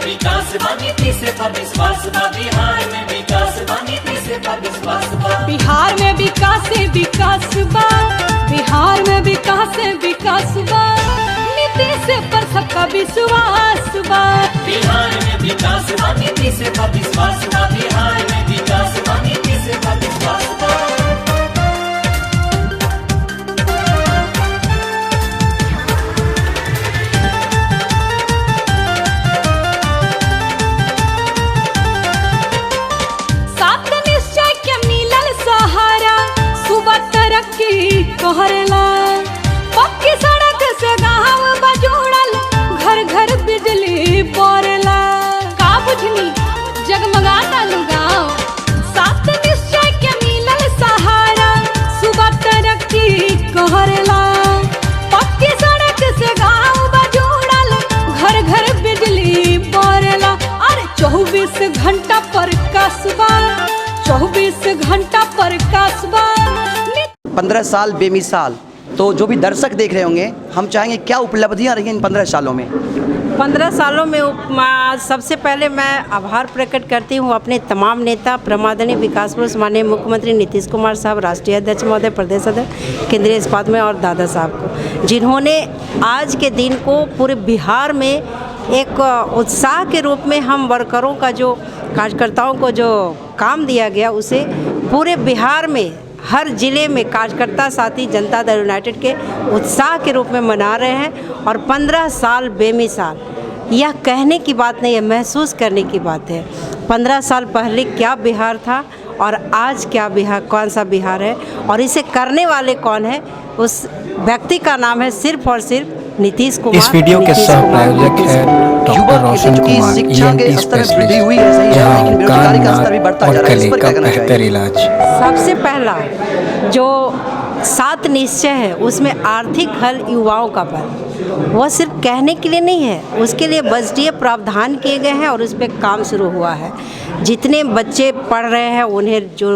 विकास बा, नीति से बा विश्वास बा, बिहार में विकास बा, नीति से बा विश्वास बा। बिहार में विकास से विकास बा, बिहार में विकास से विकास बा, नीतीश पर सबका विश्वास बा। बिहार में विकास बा, नीति से बा विश्वास बा, बिहार में विकास बा, नीति से बा विश्वास बा। सात निश्चय के मिलल सहारा, सुबह तरक्की कहरला, पक्की सड़क से गाँव बजोड़ल, घर घर बिजली पड़ला। का बुझनी जगमगाता नु गाँव। सात निश्चय के मिलल सहारा, सुबह तरक्की कहरला, पक्की सड़क से गाँव बजोड़ल, घर घर बिजली पड़ला। अरे 24 घंटा प्रकाश बा, 24 घंटा प्रकाश बा। 15 साल बेमिसाल। तो जो भी दर्शक देख रहे होंगे, हम चाहेंगे क्या उपलब्धियां रही इन 15 सालों में। 15 सालों में सबसे पहले मैं आभार प्रकट करती हूँ अपने तमाम नेता, प्रमादनीय विकास पुरुष माननीय मुख्यमंत्री नीतीश कुमार साहब, राष्ट्रीय अध्यक्ष महोदय, प्रदेश अध्यक्ष केंद्रीय इस्पात में, और दादा साहब को, जिन्होंने आज के दिन को पूरे बिहार में एक उत्साह के रूप में हम वर्करों का जो कार्यकर्ताओं को जो काम दिया गया, उसे पूरे बिहार में हर जिले में कार्यकर्ता साथी जनता दल यूनाइटेड के उत्साह के रूप में मना रहे हैं। और 15 साल बेमिसाल, यह कहने की बात नहीं है, महसूस करने की बात है। 15 साल पहले क्या बिहार था और आज क्या बिहार, कौन सा बिहार है, और इसे करने वाले कौन है, उस व्यक्ति का नाम है सिर्फ और सिर्फ नीतीश कुमार। इस वीडियो के सह प्रायोजक है doctor Roshan Kumar, ENT specialist, जहां कान, नाक और गले का बेहतर इलाज। सबसे पहला जो 7 निश्चय है, उसमें आर्थिक हल युवाओं का पल, वह सिर्फ कहने के लिए नहीं है, उसके लिए बजटीय प्रावधान किए गए हैं और उस पर काम शुरू हुआ है। जितने बच्चे पढ़ रहे हैं उन्हें जो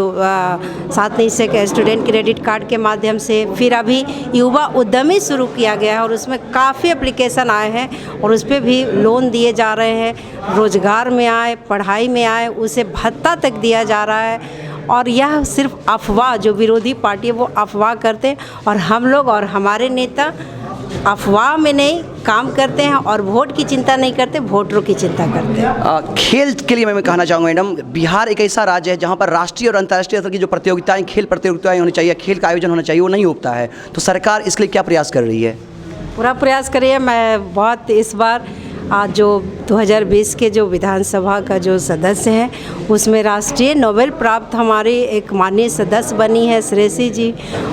7 निश्चय के स्टूडेंट क्रेडिट कार्ड के माध्यम से, फिर अभी युवा उद्यमी शुरू किया गया है और उसमें काफ़ी एप्लीकेशन आए हैं और उस पर भी लोन दिए जा रहे हैं। रोजगार में आए, पढ़ाई में आए, उसे भत्ता तक दिया जा रहा है। और यह सिर्फ अफवाह, जो विरोधी पार्टी है वो अफवाह करते हैं, और हम लोग और हमारे नेता अफवाह में नहीं काम करते हैं और वोट की चिंता नहीं करते, वोटरों की चिंता करते हैं। खेल के लिए मैं कहना चाहूँगा मैडम, बिहार एक ऐसा राज्य है जहाँ पर राष्ट्रीय और अंतर्राष्ट्रीय स्तर की जो प्रतियोगिताएं, खेल प्रतियोगिताएं होनी चाहिए, खेल का आयोजन होना चाहिए, वो नहीं होता है। तो सरकार इसके लिए क्या प्रयास कर रही है? पूरा प्रयास करिए। मैं बहुत इस बार आज जो 2020 के जो विधानसभा का जो सदस्य हैं, उसमें राष्ट्रीय नोबेल प्राप्त हमारी एक माननीय सदस्य बनी है श्रेयसी जी,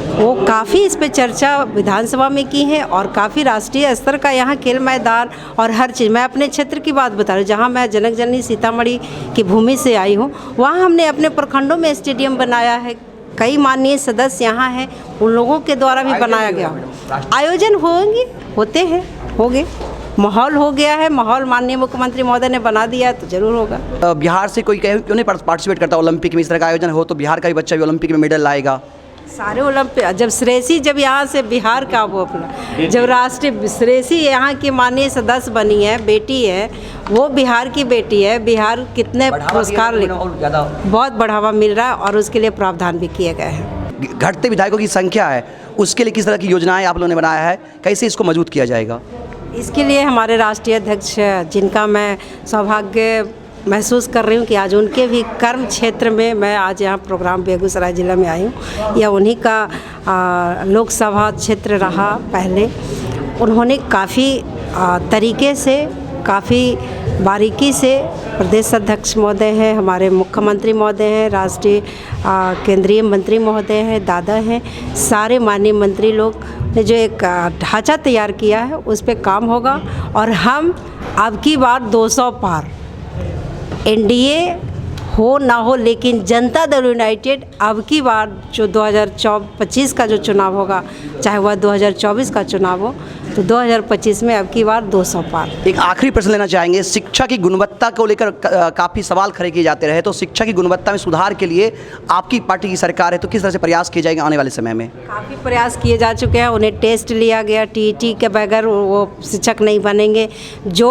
वो काफ़ी इस पे चर्चा विधानसभा में की है और काफ़ी राष्ट्रीय स्तर का यहाँ खेल मैदान और हर चीज़। मैं अपने क्षेत्र की बात बता रही हूँ, जहाँ मैं जनक जननी सीतामढ़ी की भूमि से आई हूँ, वहाँ हमने अपने प्रखंडों में स्टेडियम बनाया है। कई माननीय सदस्य यहाँ हैं, उन लोगों के द्वारा भी बनाया गया। आयोजन होंगे, होते हैं, हो गए, माहौल हो गया है, माहौल माननीय मुख्यमंत्री महोदय ने बना दिया है, तो जरूर होगा। बिहार से कोई क्यों नहीं पार्टिसिपेट करता ओलंपिक में? इस तरह का आयोजन हो तो बिहार का भी बच्चा भी ओलंपिक में मेडल लाएगा। सारे ओलंपिक, जब श्रेयसी जब यहाँ से बिहार का वो अपना जब राष्ट्रीय श्रेयसी यहाँ की माननीय सदस्य बनी है, बेटी है, वो बिहार की बेटी है, बिहार कितने पुरस्कार बहुत बढ़ावा मिल रहा है और उसके लिए प्रावधान भी किए गए हैं। घटते विधायकों की संख्या है, उसके लिए किस तरह की योजनाएं आप लोगों ने बनाया है, कैसे इसको मजबूत किया जाएगा? इसके लिए हमारे राष्ट्रीय अध्यक्ष, जिनका मैं सौभाग्य महसूस कर रही हूँ कि आज उनके भी कर्म क्षेत्र में मैं आज यहाँ प्रोग्राम बेगूसराय ज़िला में आई हूँ। यह उन्हीं का लोकसभा क्षेत्र रहा पहले। उन्होंने काफ़ी तरीके से, काफ़ी बारीकी से, प्रदेश अध्यक्ष महोदय हैं, हमारे मुख्यमंत्री महोदय हैं, राष्ट्रीय केंद्रीय मंत्री महोदय हैं, दादा हैं, सारे माननीय मंत्री लोग ने जो एक ढांचा तैयार किया है, उस पर काम होगा। और हम अब की बार 200 पार, एनडीए हो ना हो, लेकिन जनता दल यूनाइटेड अब की बार जो 2025 का जो चुनाव होगा, चाहे वह 2024 का चुनाव हो, तो 2025 में अब की बार 200 पार। एक आखिरी प्रश्न लेना चाहेंगे, शिक्षा की गुणवत्ता को लेकर काफ़ी सवाल खड़े किए जाते रहे, तो शिक्षा की गुणवत्ता में सुधार के लिए आपकी पार्टी की सरकार है, तो किस तरह से प्रयास किए जाएंगे आने वाले समय में? काफ़ी प्रयास किए जा चुके हैं, उन्हें टेस्ट लिया गया, टीईटी के बगैर वो शिक्षक नहीं बनेंगे। जो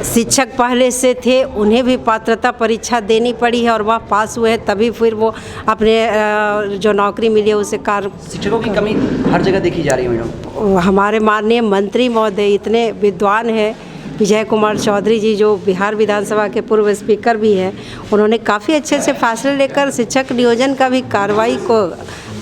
शिक्षक पहले से थे उन्हें भी पात्रता परीक्षा देनी पड़ी है और वह पास हुए हैं, तभी फिर वो अपने जो नौकरी मिली है उसे कार्य। शिक्षकों की कमी हर जगह देखी जा रही है मैडम। हमारे माननीय मंत्री महोदय इतने विद्वान हैं, विजय कुमार चौधरी जी जो बिहार विधानसभा के पूर्व स्पीकर भी हैं, उन्होंने काफ़ी अच्छे से फैसले लेकर शिक्षक नियोजन का भी कार्रवाई को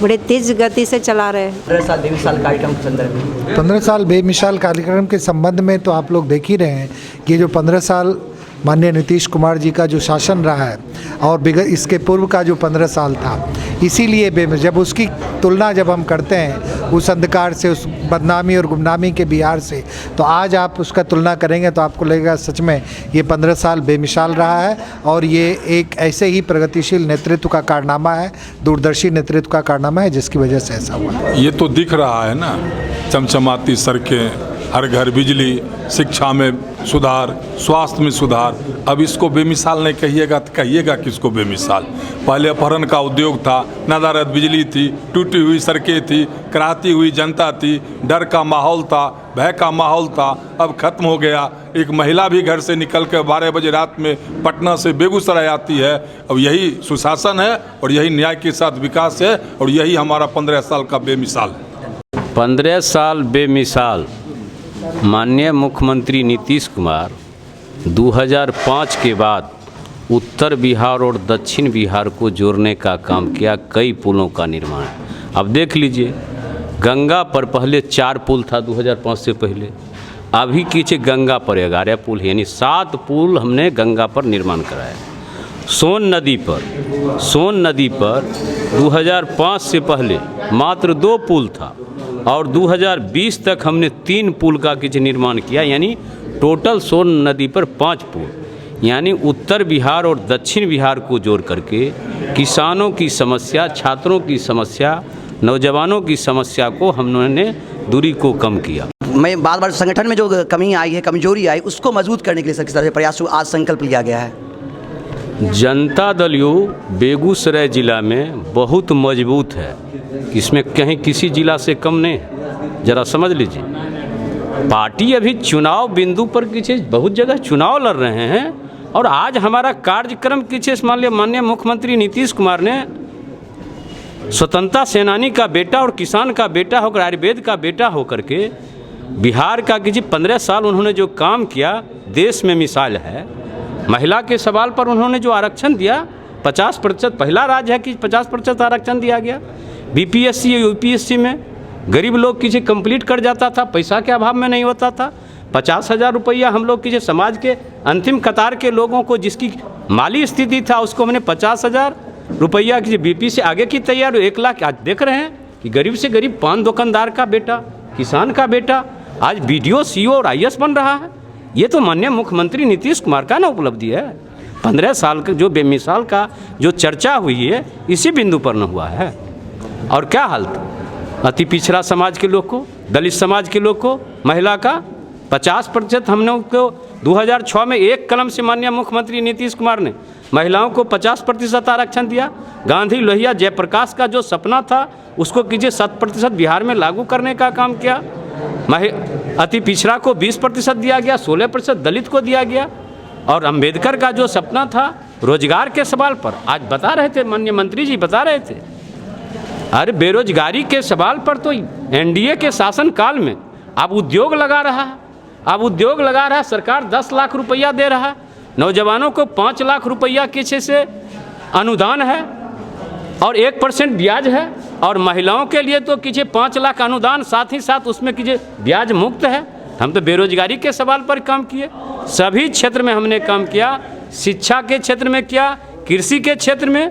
बड़े तेज गति से चला रहे हैं। 15 साल बेमिसाल कार्यक्रम के संदर्भ में 15 साल बेमिसाल कार्यक्रम के संबंध में तो आप लोग देख ही रहे हैं कि जो 15 साल माननीय नीतीश कुमार जी का जो शासन रहा है और इसके पूर्व का जो 15 साल था, इसीलिए जब उसकी तुलना जब हम करते हैं उस अंधकार से, उस बदनामी और गुमनामी के बिहार से, तो आज आप उसका तुलना करेंगे तो आपको लगेगा सच में ये 15 साल बेमिसाल रहा है और ये एक ऐसे ही प्रगतिशील नेतृत्व का कारनामा है, दूरदर्शी नेतृत्व का कारनामा है, जिसकी वजह से ऐसा हुआ। ये तो दिख रहा है ना, चमचमाती सड़कें, हर घर बिजली, शिक्षा में सुधार, स्वास्थ्य में सुधार। अब इसको बेमिसाल नहीं कहिएगा तो कहिएगा किसको बेमिसाल? पहले अपहरण का उद्योग था, नदारद बिजली थी, टूटी हुई सड़कें थी, कराहती हुई जनता थी, डर का माहौल था, भय का माहौल था, अब खत्म हो गया। एक महिला भी घर से निकल कर 12 बजे रात में पटना से बेगूसराय आती है। अब यही सुशासन है और यही न्याय के साथ विकास है और यही हमारा 15 साल का बेमिसाल है। 15 साल बेमिसाल माननीय मुख्यमंत्री नीतीश कुमार 2005 के बाद उत्तर बिहार और दक्षिण बिहार को जोड़ने का काम किया, कई पुलों का निर्माण। अब देख लीजिए, गंगा पर पहले 4 पुल था 2005 से पहले, अभी कीजिए गंगा पर 11 पुल, यानी 7 पुल हमने गंगा पर निर्माण कराया। सोन नदी पर 2005 से पहले मात्र 2 पुल था और 2020 तक हमने 3 पुल का किसी निर्माण किया, यानी टोटल सोन नदी पर 5 पुल। यानी उत्तर बिहार और दक्षिण बिहार को जोड़ करके किसानों की समस्या, छात्रों की समस्या, नौजवानों की समस्या को हमने दूरी को कम किया। मैं बार संगठन में जो कमी आई है, कमजोरी आई, उसको मजबूत करने के लिए किस तरह से प्रयास आज संकल्प लिया गया है? जनता दल यू बेगूसराय जिला में बहुत मजबूत है, इसमें कहीं किसी जिला से कम नहीं है। ज़रा समझ लीजिए, पार्टी अभी चुनाव बिंदु पर किसी बहुत जगह चुनाव लड़ रहे हैं और आज हमारा कार्यक्रम किसी मान लिया माननीय मुख्यमंत्री नीतीश कुमार ने स्वतंत्रता सेनानी का बेटा और किसान का बेटा होकर, आयुर्वेद का बेटा होकर के बिहार का किसी 15 साल उन्होंने जो काम किया देश में मिसाल है। महिला के सवाल पर उन्होंने जो आरक्षण दिया 50%, पहला राज्य है कि 50% आरक्षण दिया गया। बीपीएससी या यूपीएससी में गरीब लोग किसी कंप्लीट कर जाता था, पैसा के अभाव में नहीं होता था। 50,000 रुपया हम लोग किसी समाज के अंतिम कतार के लोगों को जिसकी माली स्थिति था उसको हमने 50,000 रुपया किसी बीपी से आगे की तैयार 1 लाख। आज देख रहे हैं कि गरीब से गरीब पान दुकानदार का बेटा, किसान का बेटा आज बीडीओ, सीओ और आईएएस बन रहा है। ये तो माननीय मुख्यमंत्री नीतीश कुमार का ना उपलब्धि है। 15 साल का जो बेमिसाल का जो चर्चा हुई है इसी बिंदु पर न हुआ है। और क्या हाल था अति पिछड़ा समाज के लोग को, दलित समाज के लोग को, महिला का 50% हम लोग को 2006 में एक कलम से माननीय मुख्यमंत्री नीतीश कुमार ने महिलाओं को 50% आरक्षण दिया। गांधी, लोहिया, जयप्रकाश का जो सपना था उसको कीजिए 100% बिहार में लागू करने का काम किया। अति पिछड़ा को 20% दिया गया, 16% दलित को दिया गया। और अंबेडकर का जो सपना था रोजगार के सवाल पर आज बता रहे थे, माननीय मंत्री जी बता रहे थे, अरे बेरोजगारी के सवाल पर तो एनडीए के शासन काल में अब उद्योग लगा रहा है, अब उद्योग लगा रहा है। सरकार 10 लाख रुपया दे रहा है, नौजवानों को 5 लाख रुपया किसी से अनुदान है और 1% ब्याज है। और महिलाओं के लिए तो कीजिए 5 लाख अनुदान, साथ ही साथ उसमें कीजिए ब्याज मुक्त है। हम तो बेरोजगारी के सवाल पर काम किए, सभी क्षेत्र में हमने काम किया। शिक्षा के क्षेत्र में किया, कृषि के क्षेत्र में।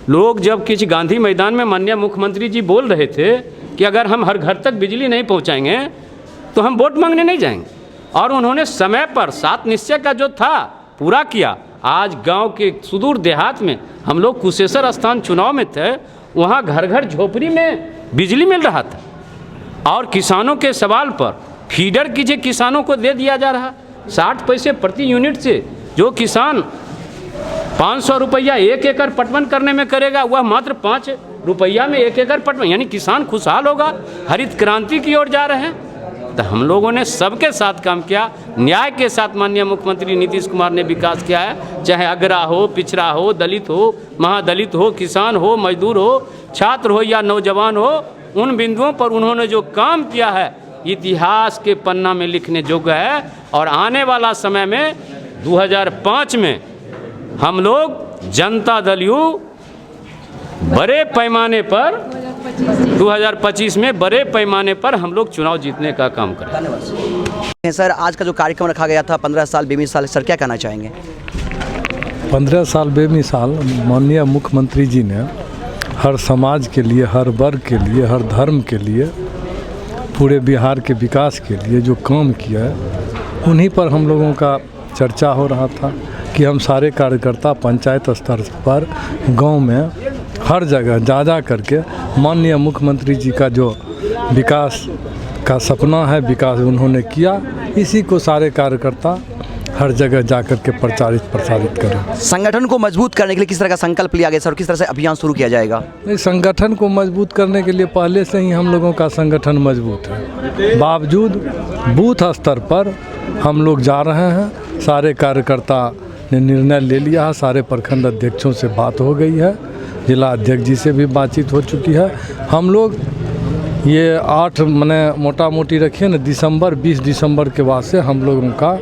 लोग जब किसी गांधी मैदान में माननीय मुख्यमंत्री जी बोल रहे थे कि अगर हम हर घर तक बिजली नहीं पहुंचाएंगे तो हम वोट मांगने नहीं जाएंगे, और उन्होंने समय पर 7 निश्चय का जो था पूरा किया। आज गांव के सुदूर देहात में हम लोग कुशेश्वर स्थान चुनाव में थे, वहाँ घर घर झोपड़ी में बिजली मिल रहा था। और किसानों के सवाल पर फीडर कीजिए, किसानों को दे दिया जा रहा 60 पैसे प्रति यूनिट से। जो किसान 500 रुपया 1 एकड़ पटवन करने में करेगा, वह मात्र 5 रुपया में 1 एकड़ पटवन, यानी किसान खुशहाल होगा। हरित क्रांति की ओर जा रहे हैं। तो हम लोगों ने सबके साथ काम किया, न्याय के साथ माननीय मुख्यमंत्री नीतीश कुमार ने विकास किया है। चाहे अगरा हो, पिछड़ा हो, दलित हो, महादलित हो, किसान हो, मजदूर हो, छात्र हो या नौजवान हो, उन बिंदुओं पर उन्होंने जो काम किया है इतिहास के पन्ना में लिखने योग्य है। और आने वाला समय में 2005 में हम लोग जनता दल यू बड़े पैमाने पर 2025 में बड़े पैमाने पर हम लोग चुनाव जीतने का काम करें। सर, आज का जो कार्यक्रम रखा गया था 15 साल बेमिसाल, सर क्या कहना चाहेंगे? 15 साल बेमिसाल माननीय मुख्यमंत्री जी ने हर समाज के लिए, हर वर्ग के लिए, हर धर्म के लिए, पूरे बिहार के विकास के लिए जो काम किया है, उन्हीं पर हम लोगों का चर्चा हो रहा था कि हम सारे कार्यकर्ता पंचायत स्तर पर, गांव में, हर जगह जा करके माननीय मुख्यमंत्री जी का जो विकास का सपना है, विकास उन्होंने किया, इसी को सारे कार्यकर्ता हर जगह जा कर के प्रसारित करें। संगठन को मजबूत करने के लिए किस तरह का संकल्प लिया गया सर, और किस तरह से अभियान शुरू किया जाएगा? संगठन को मजबूत करने के लिए पहले से ही हम लोगों का संगठन मजबूत है। बावजूद बूथ स्तर पर हम लोग जा रहे हैं। सारे कार्यकर्ता ने निर्णय ले लिया है, सारे प्रखंड अध्यक्षों से बात हो गई है, जिला अध्यक्ष जी से भी बातचीत हो चुकी है। हम लोग ये 8 मने मोटा मोटी रखिए ना, 20 दिसंबर के बाद से हम लोगों का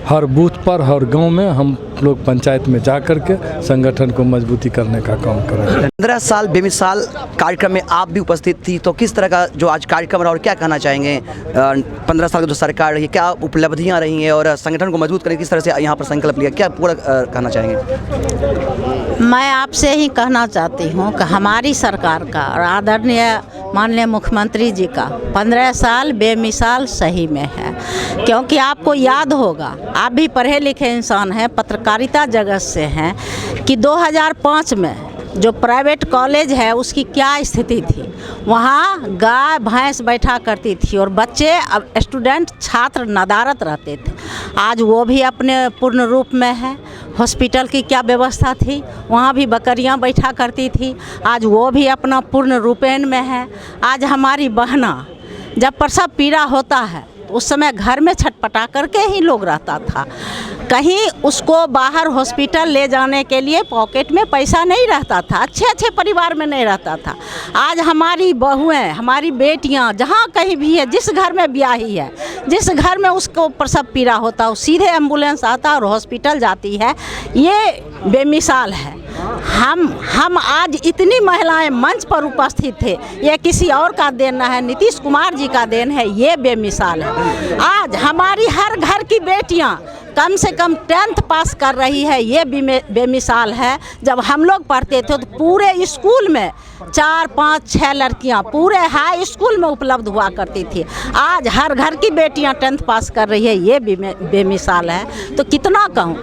हर बूथ पर, हर गांव में हम लोग पंचायत में जा कर के संगठन को मजबूती करने का काम करेंगे। 15 साल बेमिसाल कार्यक्रम में आप भी उपस्थित थी, तो किस तरह का जो आज कार्यक्रम रहा और क्या कहना चाहेंगे? 15 साल का जो सरकार रही, क्या उपलब्धियां रही हैं और संगठन को मजबूत करने किस तरह से यहाँ पर संकल्प लिया, क्या पूरा कहना चाहेंगे? मैं आपसे ही कहना चाहती हूँ कि हमारी सरकार का और आदरणीय माननीय मुख्यमंत्री जी का 15 साल बेमिसाल सही में है। क्योंकि आपको याद होगा, आप भी पढ़े लिखे इंसान हैं, पत्रकारिता जगत से हैं, कि 2005 में जो प्राइवेट कॉलेज है उसकी क्या स्थिति थी। वहाँ गाय भैंस बैठा करती थी और बच्चे, अब स्टूडेंट, छात्र नदारत रहते थे। आज वो भी अपने पूर्ण रूप में है। हॉस्पिटल की क्या व्यवस्था थी, वहाँ भी बकरियाँ बैठा करती थी, आज वो भी अपना पूर्ण रूपेण में है। आज हमारी बहना जब प्रसव पीड़ा होता है उस समय घर में छटपटा करके ही लोग रहता था। कहीं उसको बाहर हॉस्पिटल ले जाने के लिए पॉकेट में पैसा नहीं रहता था, अच्छे परिवार में नहीं रहता था। आज हमारी बहुएं, हमारी बेटियां जहां कहीं भी है, जिस घर में ब्याही है, जिस घर में उसको प्रसव पीड़ा होता है, सीधे एम्बुलेंस आता और हॉस्पिटल जाती है। ये बेमिसाल है। हम आज इतनी महिलाएं मंच पर उपस्थित थे, ये किसी और का देन है, नीतीश कुमार जी का देन है। ये बेमिसाल है। आज हमारी हर घर की बेटियां कम से कम 10th पास कर रही है, ये बेमिसाल है। जब हम लोग पढ़ते थे तो पूरे स्कूल में 4, 5, 6 लड़कियां पूरे हाई स्कूल में उपलब्ध हुआ करती थी। आज हर घर की बेटियां 10th पास कर रही है, ये बेमिसाल है। तो कितना कहूँ,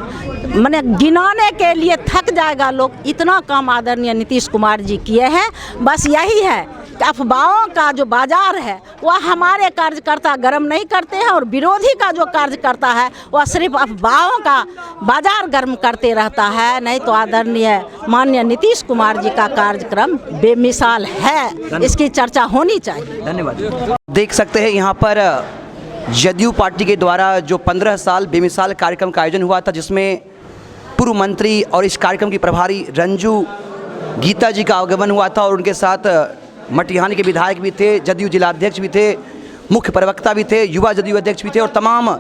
मैंने गिनाने के लिए थक जाएगा लोग, इतना काम आदरणीय नीतीश कुमार जी किए हैं। बस यही है कि अफवाहों का जो बाजार है वह हमारे कार्यकर्ता गर्म नहीं करते हैं, और विरोधी का जो कार्यकर्ता है वह सिर्फ अफवाहों का बाजार गर्म करते रहता है। नहीं तो आदरणीय माननीय नीतीश कुमार जी का कार्यक्रम बेमिसाल है, इसकी चर्चा होनी चाहिए। धन्यवाद। देख सकते हैं यहाँ पर जदयू पार्टी के द्वारा जो 15 साल बेमिसाल कार्यक्रम का आयोजन हुआ था, जिसमें पूर्व मंत्री और इस कार्यक्रम की प्रभारी रंजू गीता जी का आगमन हुआ था, और उनके साथ मटिहानी के विधायक भी थे, जदयू जिलाध्यक्ष भी थे, मुख्य प्रवक्ता भी थे, युवा जदयू अध्यक्ष भी थे, और तमाम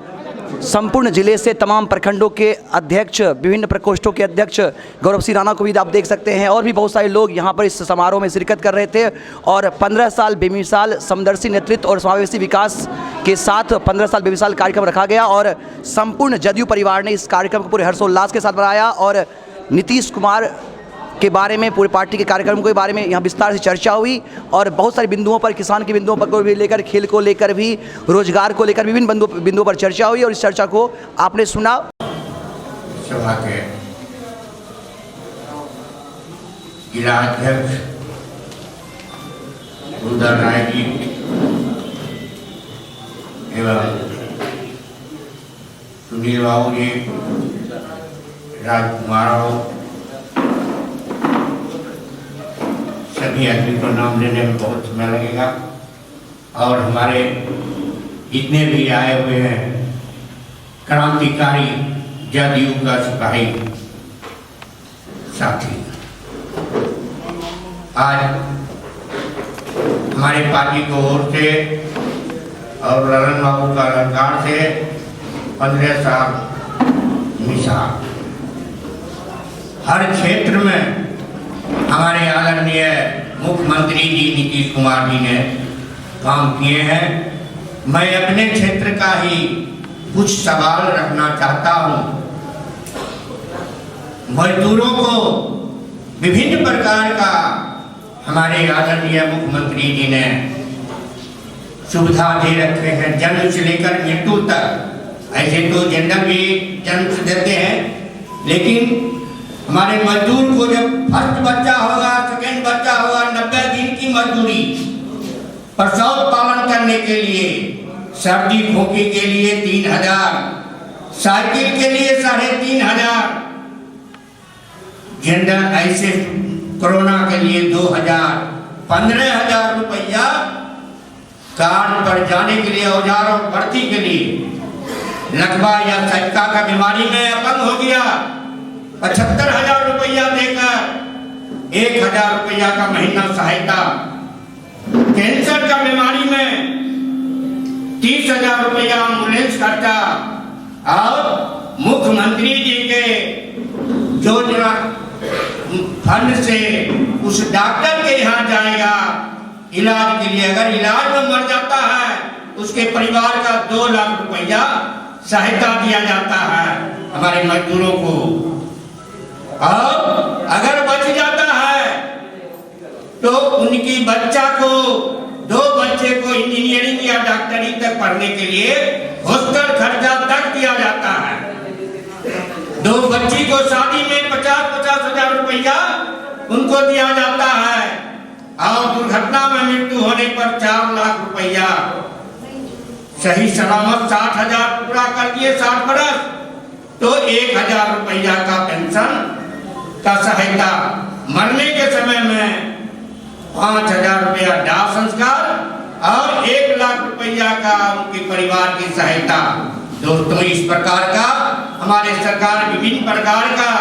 संपूर्ण जिले से तमाम प्रखंडों के अध्यक्ष, विभिन्न प्रकोष्ठों के अध्यक्ष गौरव सिंह राणा को भी आप देख सकते हैं, और भी बहुत सारे लोग यहाँ पर इस समारोह में शिरकत कर रहे थे। और 15 साल बेमिसाल समदर्शी नेतृत्व और समावेशी विकास के साथ 15 साल बेमिसाल कार्यक्रम रखा गया, और संपूर्ण जदयू परिवार ने इस कार्यक्रम को पूरे हर्षोल्लास के साथ मनाया। और नीतीश कुमार के बारे में, पूरी पार्टी के कार्यक्रम के बारे में यहाँ विस्तार से चर्चा हुई, और बहुत सारे बिंदुओं पर, किसान के बिंदुओं पर को भी लेकर, खेल को लेकर भी, रोजगार को लेकर विभिन्न बिंदुओं पर चर्चा हुई, और इस चर्चा को आपने सुना। सभा के जिला अध्यक्ष सुंदर राय जी, एवं सुनील बाबू जी, राजकुमार सभी आदमी को नाम लेने में बहुत समय लगेगा। और हमारे जितने भी आए हुए हैं क्रांतिकारी जदयू का सिपाही साथी, आज हमारे पार्टी को ओर से और ललन बाबू का अलंकार से 15 साल मिसाल हर क्षेत्र में हमारे आदरणीय मुख्यमंत्री जी नीतीश कुमार जी ने काम किए हैं। मैं अपने क्षेत्र का ही कुछ सवाल रखना चाहता हूं। मजदूरों को विभिन्न प्रकार का हमारे आदरणीय मुख्यमंत्री जी ने सुविधा दे रखे हैं, जन्म से लेकर मृत्यु तक। ऐसे तो जनरल भी जन्म से देते हैं, लेकिन हमारे मजदूर को जब फर्स्ट बच्चा होगा, सेकेंड बच्चा होगा, 90 दिन की मजदूरी, प्रसव पालन करने के लिए, सर्दी खोखी के लिए 3000, साइकिल के लिए 3500, जनरल ऐसे कोरोना के लिए 2000, 15,000 रुपया कार्ड पर जाने के लिए, औजार और भर्ती के लिए। लकवा या सटका का बीमारी में अपंग हो गया, 75,000 रुपया देकर 1,000 रुपया का महीना सहायता। कैंसर का बीमारी में 30,000 रुपया एम्बुलेंस खर्चा। और मुख्यमंत्री जी के योजना फंड से उस डॉक्टर के यहाँ जाएगा इलाज के लिए। अगर इलाज में मर जाता है, उसके परिवार का 2 लाख रुपया सहायता दिया जाता है हमारे मजदूरों को। और अगर बच जाता है तो उनकी बच्चा को, 2 बच्चे को इंजीनियरिंग या डॉक्टरी तक पढ़ने के लिए हॉस्टल खर्चा तक दिया जाता है। 2 बच्ची को शादी में 50,000 रुपया उनको दिया जाता है। और दुर्घटना में मृत्यु होने पर 4 लाख रुपया। सही सलामत 60,000 पूरा कर दिए 60 बरस तो 1,000 रुपया का पेंशन का सहायता। मरने के समय में 5,000 रुपया दाह संस्कार और 1 लाख रुपया का उनके परिवार की सहायता। दोस्तों, इस प्रकार का हमारे सरकार विभिन्न प्रकार का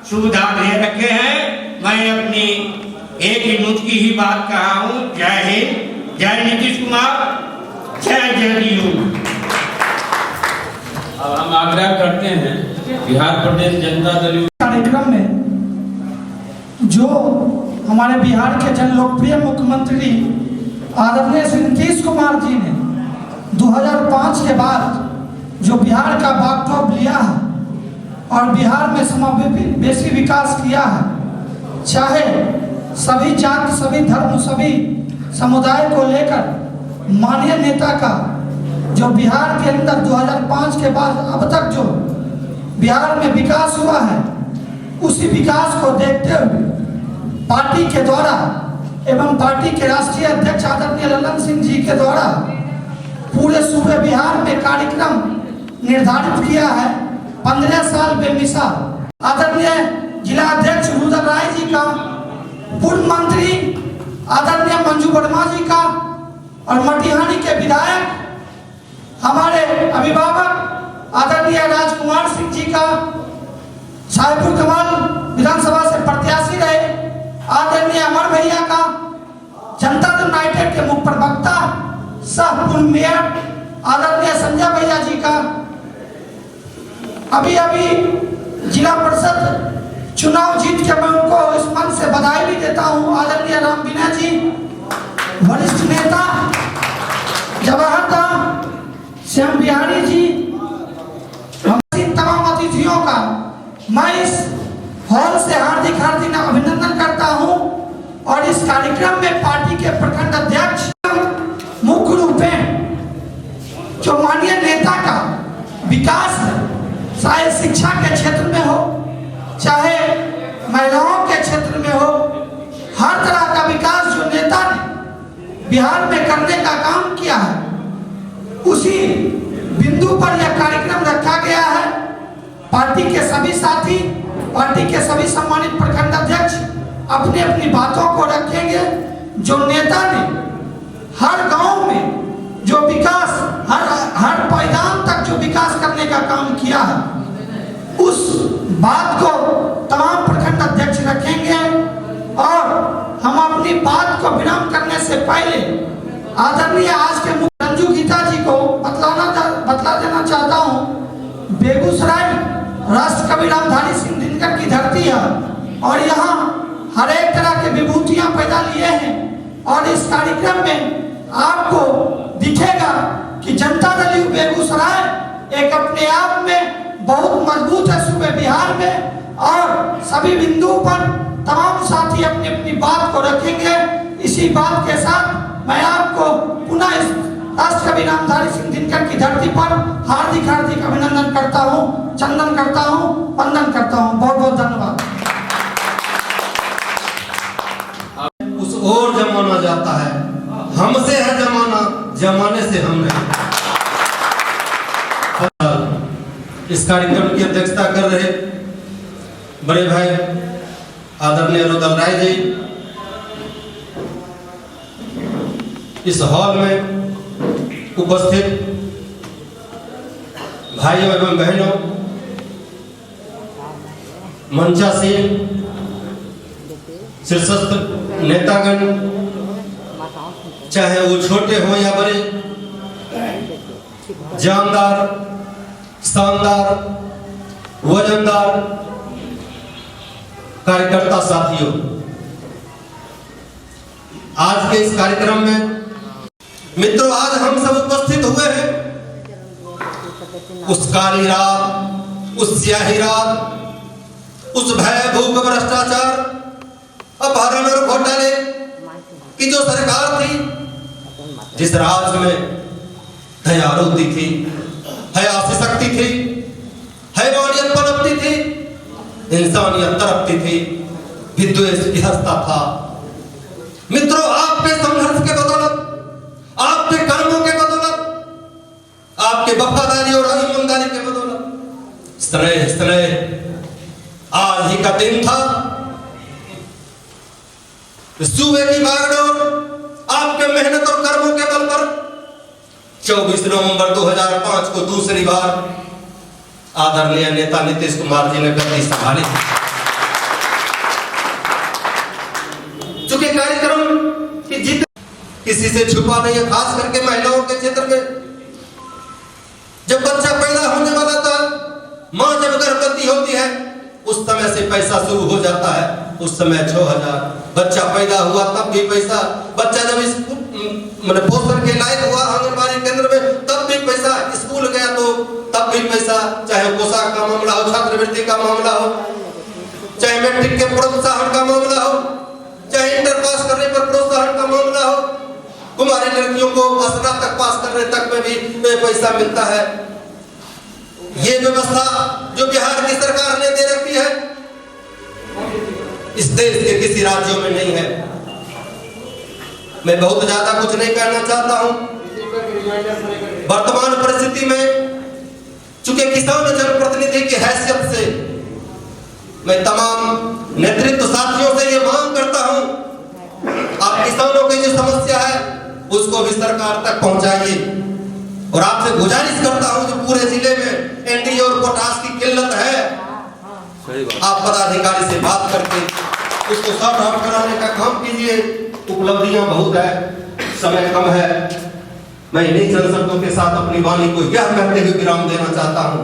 सुविधा दे रखे हैं। मैं अपनी एक ही नुस्खी ही बात कहा हूँ। जय हिंद, जय नीतीश कुमार, जय जदयू। अब हम आग्रह करते हैं बिहार प्रदेश जनता दल कार्यक्रम में जो हमारे बिहार के जन लोकप्रिय मुख्यमंत्री आदरणीय श्री नीतीश कुमार जी ने 2005 के बाद जो बिहार का बागडोर लिया है और बिहार में समावेशी विकास किया है, चाहे सभी जात, सभी धर्म, सभी समुदाय को लेकर माननीय नेता का जो बिहार के अंदर 2005 के बाद अब तक जो बिहार में विकास हुआ है, उसी विकास को देखते हुए पार्टी के द्वारा एवं पार्टी के राष्ट्रीय अध्यक्ष आदरणीय ललन सिंह जी के द्वारा पूरे सूबे बिहार में कार्यक्रम निर्धारित किया है। 15 साल बेमिसाल आदरणीय जिला अध्यक्ष रुद्र राय जी का, पूर्व मंत्री आदरणीय मंजू वर्मा जी का और मटिहानी के विधायक हमारे अभिभावक आदरणीय राजकुमार सिंह जी का, साहिबपुर कमाल विधानसभा से प्रत्याशी रहे आदरणीय अमर भैया का, जनता दल यूनाइटेड के मुख्य प्रवक्ता सह पूर्व मेयर आदरणीय संजय भैया जी का, अभी जिला परिषद चुनाव जीत के मैं उनको इस मंच से बधाई भी देता हूं, आदरणीय राम बीना जी, वरिष्ठ नेता जवाहर दाम, श्याम बिहारी जी, हम तमाम अतिथियों का मैं इस हॉल से हार्दिक अभिनंदन करता हूं। और इस कार्यक्रम में पार्टी के प्रखंड अध्यक्ष मुख्य रूप में जो माननीय नेता का विकास है, चाहे शिक्षा के क्षेत्र में हो, चाहे महिलाओं के क्षेत्र में हो, हर तरह का विकास जो नेता ने बिहार में करने का काम किया है, उसी बिंदु पर यह कार्यक्रम रखा गया है। पार्टी के सभी साथी, पार्टी के सभी सम्मानित प्रखंड अध्यक्ष अपनी अपनी बातों को रखेंगे। जो नेता ने हर गांव में जो विकास, हर पायदान तक जो विकास करने का काम किया है, उस बात को तमाम प्रखंड अध्यक्ष रखेंगे। और हम अपनी बात को विराम करने से पहले आदरणीय आज के मुख्य रंजू गीता जी को बतला देना चाहता हूँ। बेगूसराय राष्ट्र कवि रामधारी सिंह दिनकर की धरती है और यहाँ हर एक तरह के विभूतियाँ पैदा लिए हैं। और इस कार्यक्रम में आपको दिखेगा कि जनता दल यू बेगूसराय एक अपने आप में बहुत मजबूत है सूबे बिहार में। और सभी बिंदु पर तमाम साथी अपनी अपनी बात को रखेंगे। इसी बात के साथ मैं आपको पुनः इस राष्ट्र कवि रामधारी सिंह दिनकर की धरती पर हार्दिक हार्दिक अभिनंदन करता हूँ, चंदन करता हूँ, वंदन करता हूँ। बहुत बहुत धन्यवाद। उस ओर जमाना जाता है, हमसे है जमाना, जमाने से हम नहीं। इस कार्यक्रम की अध्यक्षता कर रहे बड़े भाई आदरणीय रुदल राय जी, इस हॉल में उपस्थित भाइयों एवं बहनों, मंचासीन शीर्षस्थ नेतागण, चाहे वो छोटे हो या बड़े, जानदार, शानदार, वजनदार कार्यकर्ता साथियों, आज के इस कार्यक्रम में मित्रों, आज हम सब उपस्थित हुए हैं उस काली रात, उस स्याही रात, उस भय भूख भ्रष्टाचार अपहरण और घोटाले की जो सरकार थी, जिस राज्य में दयालुता थी, हया से शक्ति थी, हैवानियत पनपती थी, इंसानियत तड़पती थी, विद्वेष बिहसता था। मित्रों, आपके संघर्ष के बदौलत, आपके कर्मों के बदौलत, आपके वफादारी और ईमानदारी के बदौलत स्नेह आज ही का दिन था। सूबे की बागडोर आपके मेहनत और कर्मों के बल पर 24 नवंबर 2005 को दूसरी बार आदरणीय नेता नीतीश कुमार जी ने गद्दी संभाली। चूंकि कार्यक्रम की जीत किसी से छुपा नहीं है, खास करके महिलाओं के क्षेत्र में। जब बच्चा पैदा होने वाला था, माँ जब गर्भवती होती है, उस समय से पैसा शुरू हो जाता है। उस समय 6000, बच्चा पैदा हुआ तब भी पैसा, बच्चा जब इस पोषण के लायक हुआ आंगनबाड़ी केंद्र में तब भी पैसा, स्कूल गया तो तब भी पैसा, चाहे पोशाक का मामला हो, छात्रवृत्ति का मामला हो, चाहे मैट्रिक के प्रोत्साहन का मामला हो, चाहे इंटर पास करने पर प्रोत्साहन का मामला हो, कुमारी लड़कियों को स्नातक पास करने तक में भी पैसा मिलता है। ये व्यवस्था जो बिहार की सरकार ने दे रखी है, इस देश के किसी राज्यों में नहीं है। मैं बहुत ज्यादा कुछ नहीं कहना चाहता हूं। वर्तमान परिस्थिति में चूंकि किसान जनप्रतिनिधि की हैसियत से मैं तमाम नेतृत्व साथियों से ये मांग करता हूं, आप किसानों की जो समस्या है उसको भी सरकार तक पहुंचाइए। और आपसे गुजारिश करता हूं, जो पूरे जिले में एनडीए और पोटाश की किल्लत है, आप पदाधिकारी से बात करके उसको सॉर्ट आउट कराने का काम कीजिए। उपलब्धियां बहुत है, समय कम है। मैं इन्हीं चंद शब्दों के साथ अपनी वाणी को यह कहते हुए विराम देना चाहता हूं।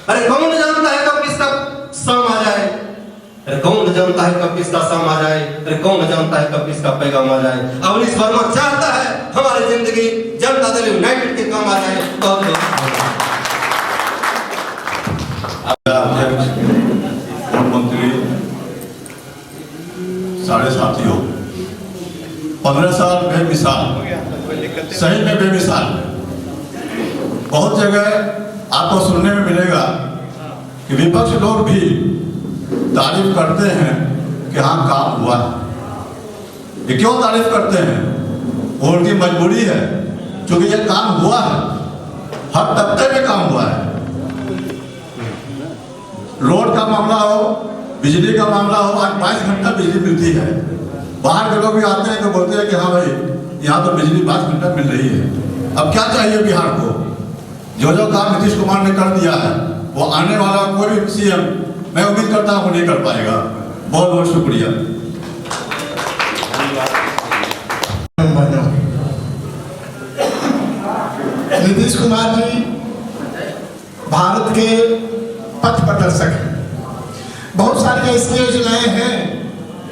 अरे कौन जानता है कब किसका शाम आ जाए, अरे कौन जानता है कब किसका शाम आ जाए, अरे कौन जानता है कब किसका पैगाम आ जाए। अवनीश वर्मा चाहता है हमारी जिंदगी जनता दल यूनाइटेड के काम आ जाए। बहुत मंत्री साढ़े साथियों, 15 साल बेमिसाल, सही में बेमिसाल। बहुत जगह आपको सुनने में मिलेगा कि विपक्ष लोग भी तारीफ करते हैं कि हाँ काम हुआ है। ये क्यों तारीफ करते हैं? वो उनकी मजबूरी है, क्योंकि ये काम हुआ है हर तबके में काम हुआ है। रोड का मामला हो, बिजली का मामला हो, आज 22 घंटा बिजली मिलती है। बाहर के लोग भी आते हैं तो बोलते हैं कि हाँ भाई यहाँ तो बिजली 22 घंटा मिल रही है। अब क्या चाहिए बिहार को? जो जो काम नीतीश कुमार ने कर दिया है वो आने वाला कोई भी सीएम मैं उम्मीद करता हूँ नहीं कर पाएगा। बहुत बहुत शुक्रिया। नीतीश कुमार जी भारत के पथ प्रदर्शक हैं। बहुत सारी ऐसी योजनाएं हैं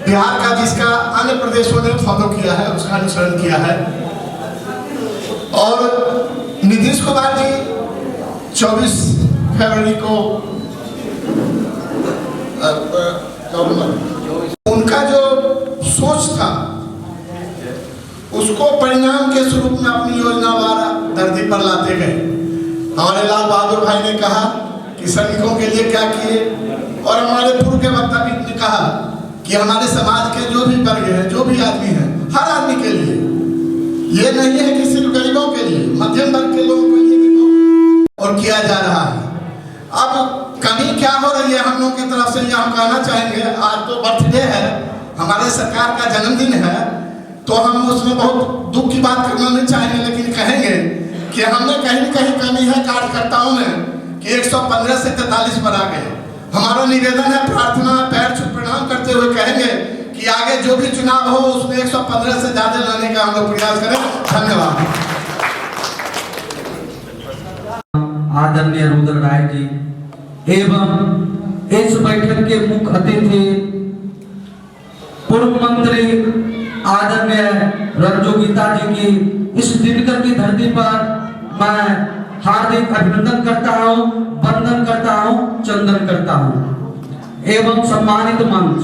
बिहार का जिसका अन्य प्रदेशों ने फॉलो किया है, उसका अनुसरण किया है। और नीतीश कुमार जी 24 फरवरी को उनका जो सोच था उसको परिणाम के स्वरूप में अपनी योजना द्वारा धरती पर लाते गए। हमारे लाल बहादुर भाई ने कहा कि सैनिकों के लिए क्या किए, और हमारे पूर्व के वक्ता ने कहा कि हमारे समाज के जो भी वर्ग हैं, जो भी आदमी हैं, हर आदमी के लिए, ये नहीं है कि सिर्फ गरीबों के लिए, मध्यम वर्ग के लोगों के लिए और किया जा रहा है। अब कमी क्या हो रही है हम लोग की तरफ से, ये हम कहना चाहेंगे। आज तो बर्थडे है, हमारे सरकार का जन्मदिन है, तो हम उसमें बहुत दुख की बात करना नहीं चाहेंगे, लेकिन कहेंगे कि हमने कहीं न कहीं कमी है कार्यकर्ताओं में कि 115 से 43 पर आ गए। हमारा निवेदन है, प्रार्थना, पैर छू प्रणाम करते हुए कहेंगे कि आगे जो भी चुनाव हो उसमें 115 से ज्यादा लाने का हम लोग प्रयास करें। धन्यवाद। आदरणीय रुद्र राय जी एवं इस बैठक के मुख्य अतिथि पूर्व मंत्री आदरणीय रंजू गीता जी की इस दिनकर की धरती पर मैं हार्दिक अभिनंदन करता हूं, वंदन करता हूं, चंदन करता हूं एवं सम्मानित मंच।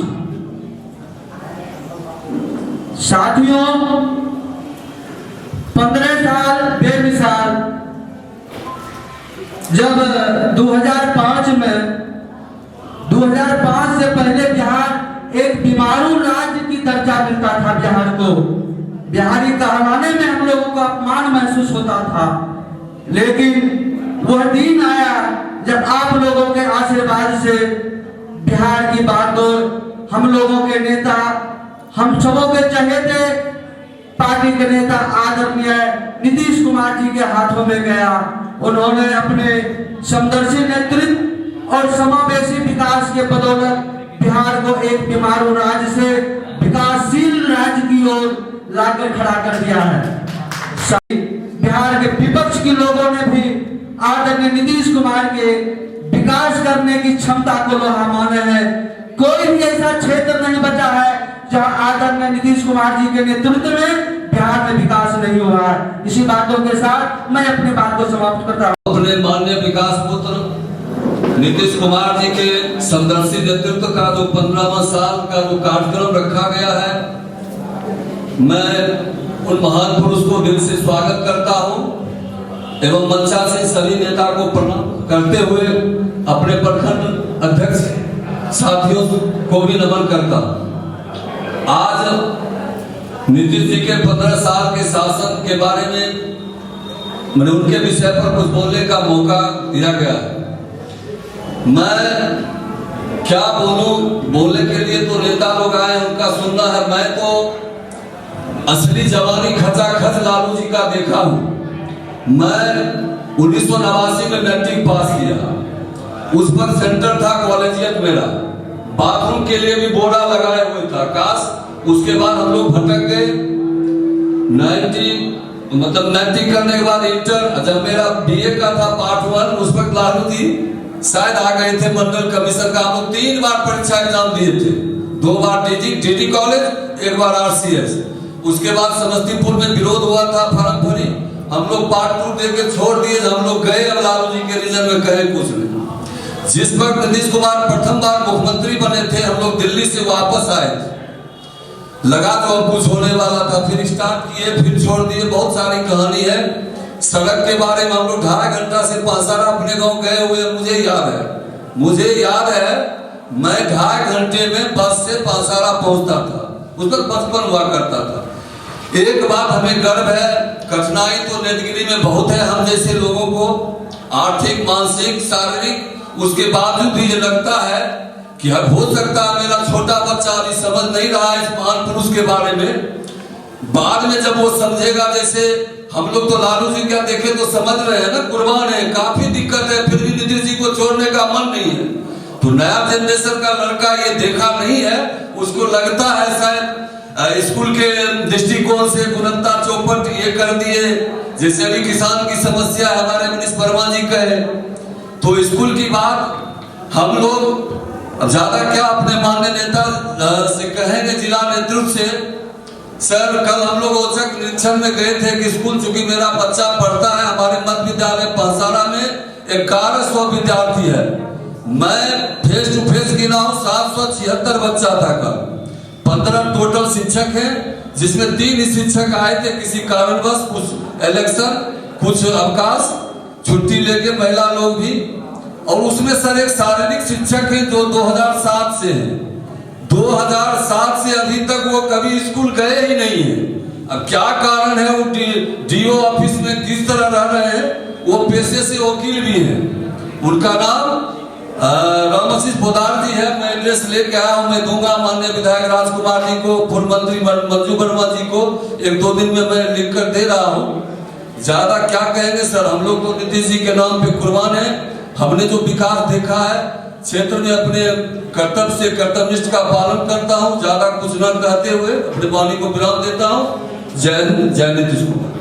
साथियों, 15 साल बेमिसाल, जब 2005 से पहले बिहार एक बीमारू राज्य की दर्जा मिलता था। बिहार को बिहारी कहलाने में हम लोगों को अपमान महसूस होता था, लेकिन वह दिन आया जब आप लोगों के आशीर्वाद से बिहार की बागडोर हम लोगों के नेता, हम सबों के चहेते पार्टी के नेता आदरणीय नीतीश कुमार जी के हाथों में गया। उन्होंने अपने समदर्शी नेतृत्व और समावेशी विकास के बदौलत बिहार को एक बीमारू राज्य से विकासशील राज्य की ओर लाकर खड़ा कर दिया है। बिहार के विपक्ष के लोगों ने भी आदरणीय नीतीश कुमार के विकास करने की क्षमता को लोहा माने हैं। कोई भी ऐसा क्षेत्र नहीं बचा है जहां आदरणीय नीतीश कुमार जी के नेतृत्व में बिहार में विकास नहीं हुआ है। इसी बातों के साथ मैं अपनी बात को समाप्त करता हूँ। अपने माननीय विकास पुत्र नीतीश कुमार जी के समदर्शी नेतृत्व का जो 15वां साल का जो कार्यक्रम रखा गया है, मैं उन महान पुरुष को दिल से स्वागत करता हूं एवं मंचा से सभी नेता को प्रणाम करते हुए अपने प्रखंड अध्यक्ष साथियों को भी नमन करता हूं। आज नीतीश जी के 15 साल के शासन के बारे में मैंने उनके विषय पर कुछ बोलने का मौका दिया गया है। मैं क्या बोलूं, बोलने के लिए तो नेता लोग आए, उनका सुनना है। मैं तो असली जवानी खचाखच लालू जी का देखा हूं। मैं 1989 में मैट्रिक पास किया, उस पर सेंटर था कॉलेजियत मेरा, बाथरूम के लिए भी बोर्डा लगाए हुए था। काश उसके बाद हम लोग भटक गए। 90 करने के बाद इंटर, जब मेरा बीए का था पार्ट 1, उस वक्त लालू जी शायद आ गए थे मंडल कमीशन का। हम लोग 3 बार परीक्षा एग्जाम दिए थे, 2 बार डीडी कॉलेज, 1 बार आरसीएस। उसके बाद समस्तीपुर में विरोध हुआ था, फर्म भरी, हम लोग पार्ट 2 देके छोड़ दिए। हम लोग गए, अब लालू जी के रीजन में कहे कुछ नहीं। जिस वक्त नीतीश कुमार प्रथम बार मुख्यमंत्री बने थे, हम लोग दिल्ली से वापस आए, लगा तो अब कुछ होने वाला था, फिर स्टार्ट किए, फिर छोड़ दिए। बहुत सारी कहानी है। सड़क के बारे में हम लोग 2.5 घंटा से पांसारा अपने गांव गए हुए, मुझे याद है मैं 2.5 घंटे में बस से पांसारा पहुंचता था। उस वक्त 55 हुआ करता था। एक बात हमें गर्व है, कठिनाई तो नीलगिरी में बहुत है हम जैसे लोगों को, आर्थिक, मानसिक, शारीरिक। उसके बावजूद भी ये लगता है कि अब हो सकता है मेरा छोटा बच्चा अभी समझ नहीं रहा है इस महान पुरुष के बारे में, बाद में जब वो समझेगा। जैसे हम लोग तो लालू जी क्या देखे तो समझ रहे हैं ना, कुर्बान है, काफी दिक्कत है, फिर भी नीतीश जी को छोड़ने का मन नहीं है। तो नया जनरेशन का लड़का ये देखा नहीं है, उसको लगता है शायद स्कूल के दृष्टिकोण से गुणवत्ता चौपट ये कर दिए। जैसे अभी किसान की समस्या हमारे मनीष वर्मा जी कहे, तो स्कूल की बात हम लोग अब ज्यादा क्या अपने माननीय नेता से कहेंगे, जिला नेतृत्व से। सर कल हम लोग औचक निरीक्षण में गए थे कि स्कूल, चूंकि मेरा बच्चा पढ़ता है हमारे मध्य विद्यालय पहसाड़ा में 1100 विद्यार्थी है, मैं फेस टू फेस गिना हूँ 776 बच्चा था कल। 15 टोटल शिक्षक हैं, जिसमें 3 शिक्षक आए थे किसी कारणवश, कुछ इलेक्शन, कुछ अवकाश, छुट्टी लेके महिला लोग भी। और उसमें सर एक शारीरिक शिक्षक है जो 2007 से है, 2007 से अभी तक वो कभी स्कूल गए ही नहीं है। अब क्या कारण है, वो डीओ ऑफिस में किस तरह रह रहे हैं, वो पेशे से वकील भी है। उनका नाम रामाशीष पोदार जी है। मैं एड्रेस लेके आया हूँ, मैं दूंगा माननीय विधायक राजकुमार जी को, पूर्व मंत्री मंजू वर्मा जी को, 1-2 दिन में मैं लिख कर दे रहा हूँ। ज्यादा क्या कहेंगे सर, हम लोग तो नीतीश जी के नाम पे कुर्बान है। हमने जो विकास देखा है क्षेत्र में, अपने कर्तव्य से कर्तव्यनिष्ठ का पालन करता हूँ। ज्यादा कुछ न कहते हुए अपने वाणी को विराम देता हूँ। जय हिंद, जय नीतीश कुमार।